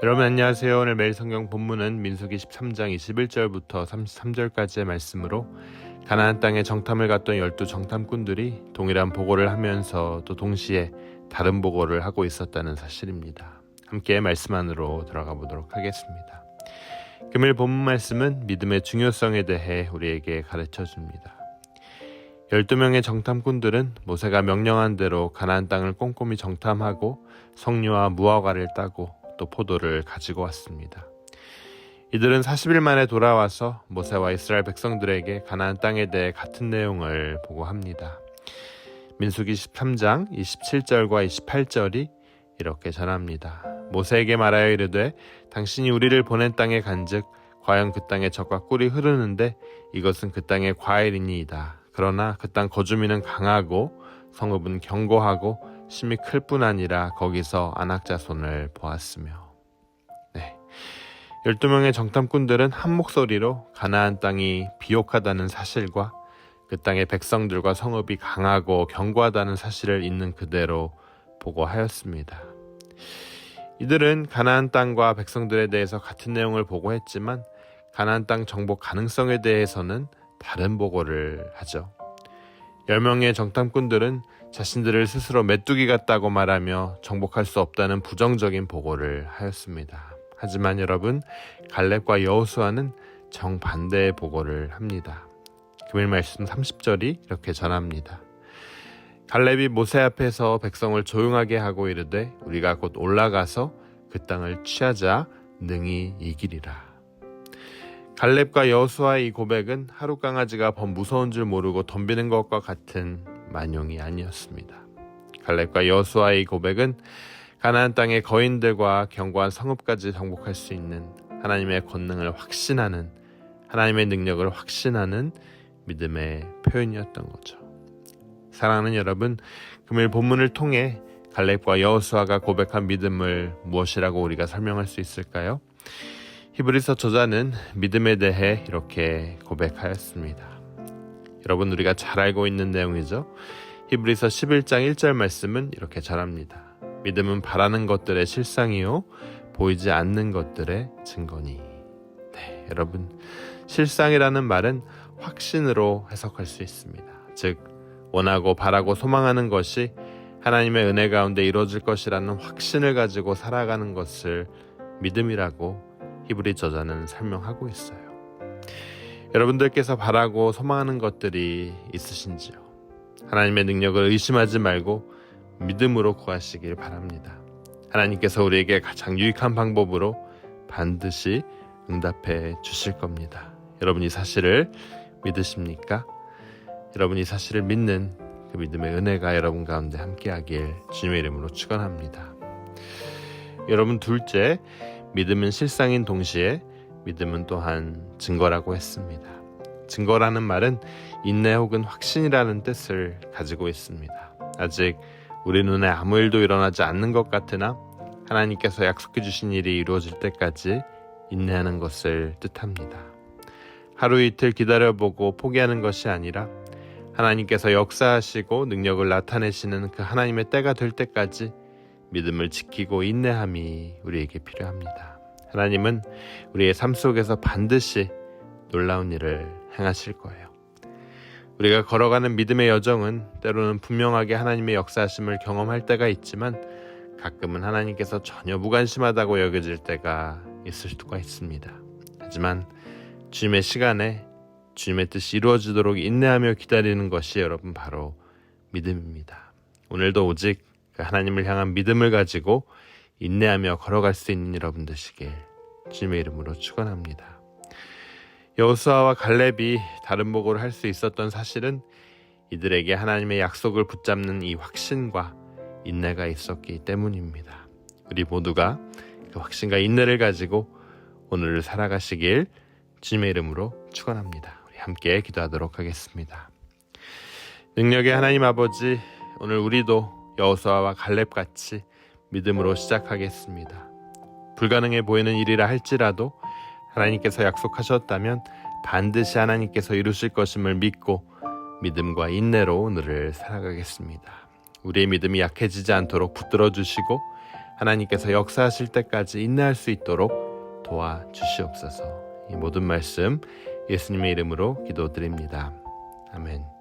여러분 안녕하세요. 오늘 매일 성경 본문은 민수기 13장 21절부터 33절까지의 말씀으로 가나안 땅에 정탐을 갔던 12 정탐꾼들이 동일한 보고를 하면서 또 동시에 다른 보고를 하고 있었다는 사실입니다. 함께 말씀 안으로 들어가 보도록 하겠습니다. 금일 본문 말씀은 믿음의 중요성에 대해 우리에게 가르쳐 줍니다. 12명의 정탐꾼들은 모세가 명령한 대로 가나안 땅을 꼼꼼히 정탐하고 석류와 무화과를 따고 또 포도를 가지고 왔습니다. 이들은 40일 만에 돌아와서 모세와 이스라엘 백성들에게 가나안 땅에 대해 같은 내용을 보고합니다. 민수기 13장 27절과 28절이 이렇게 전합니다. 모세에게 말하여 이르되 당신이 우리를 보낸 땅에 간즉 과연 그 땅에 젖과 꿀이 흐르는데 이것은 그 땅의 과일이니이다. 그러나 그 땅 거주민은 강하고 성읍은 견고하고 심히 클 뿐 아니라 거기서 안악자손을 보았으며. 12명의 정탐꾼들은 한 목소리로 가나안 땅이 비옥하다는 사실과 그 땅의 백성들과 성읍이 강하고 견고하다는 사실을 있는 그대로 보고하였습니다. 이들은 가나안 땅과 백성들에 대해서 같은 내용을 보고했지만 가나안 땅 정복 가능성에 대해서는 다른 보고를 하죠. 10명의 정탐꾼들은 자신들을 스스로 메뚜기 같다고 말하며 정복할 수 없다는 부정적인 보고를 하였습니다. 하지만 여러분, 갈렙과 여호수아는 정반대의 보고를 합니다. 금일 말씀 30절이 이렇게 전합니다. 갈렙이 모세 앞에서 백성을 조용하게 하고 이르되 우리가 곧 올라가서 그 땅을 취하자 능히 이기리라. 갈렙과 여호수아의 이 고백은 하루 강아지가 범 무서운 줄 모르고 덤비는 것과 같은 만용이 아니었습니다. 갈렙과 여호수아의 이 고백은 가나안 땅의 거인들과 견고한 성읍까지 정복할 수 있는 하나님의 권능을 확신하는, 하나님의 능력을 확신하는 믿음의 표현이었던 거죠. 사랑하는 여러분, 금일 본문을 통해 갈렙과 여호수아가 고백한 믿음을 무엇이라고 우리가 설명할 수 있을까요? 히브리서 저자는 믿음에 대해 이렇게 고백하였습니다. 여러분, 우리가 잘 알고 있는 내용이죠. 히브리서 11장 1절 말씀은 이렇게 전합니다. 믿음은 바라는 것들의 실상이요 보이지 않는 것들의 증거니. 여러분, 실상이라는 말은 확신으로 해석할 수 있습니다. 즉, 원하고 바라고 소망하는 것이 하나님의 은혜 가운데 이루어질 것이라는 확신을 가지고 살아가는 것을 믿음이라고 히브리 저자는 설명하고 있어요. 여러분들께서 바라고 소망하는 것들이 있으신지요? 하나님의 능력을 의심하지 말고 믿음으로 구하시길 바랍니다. 하나님께서 우리에게 가장 유익한 방법으로 반드시 응답해 주실 겁니다. 여러분 이 사실을 믿으십니까? 여러분 이 사실을 믿는 그 믿음의 은혜가 여러분 가운데 함께하길 주님의 이름으로 축원합니다. 여러분, 둘째, 믿음은 실상인 동시에 믿음은 또한 증거라고 했습니다. 증거라는 말은 인내 혹은 확신이라는 뜻을 가지고 있습니다. 아직 우리 눈에 아무 일도 일어나지 않는 것 같으나 하나님께서 약속해 주신 일이 이루어질 때까지 인내하는 것을 뜻합니다. 하루 이틀 기다려보고 포기하는 것이 아니라 하나님께서 역사하시고 능력을 나타내시는 그 하나님의 때가 될 때까지 믿음을 지키고 인내함이 우리에게 필요합니다. 하나님은 우리의 삶 속에서 반드시 놀라운 일을 행하실 거예요. 우리가 걸어가는 믿음의 여정은 때로는 분명하게 하나님의 역사하심을 경험할 때가 있지만 가끔은 하나님께서 전혀 무관심하다고 여겨질 때가 있을 수가 있습니다. 하지만 주님의 시간에 주님의 뜻이 이루어지도록 인내하며 기다리는 것이 여러분 바로 믿음입니다. 오늘도 오직 하나님을 향한 믿음을 가지고 인내하며 걸어갈 수 있는 여러분 되시길 주님의 이름으로 축원합니다. 여호수아와 갈렙이 다른 보고를 할 수 있었던 사실은 이들에게 하나님의 약속을 붙잡는 이 확신과 인내가 있었기 때문입니다. 우리 모두가 그 확신과 인내를 가지고 오늘을 살아가시길 주님의 이름으로 축원합니다. 우리 함께 기도하도록 하겠습니다. 능력의 하나님 아버지, 오늘 우리도 여호수아와 갈렙같이 믿음으로 시작하겠습니다. 불가능해 보이는 일이라 할지라도 하나님께서 약속하셨다면 반드시 하나님께서 이루실 것임을 믿고 믿음과 인내로 오늘을 살아가겠습니다. 우리의 믿음이 약해지지 않도록 붙들어 주시고 하나님께서 역사하실 때까지 인내할 수 있도록 도와주시옵소서. 이 모든 말씀 예수님의 이름으로 기도드립니다. 아멘.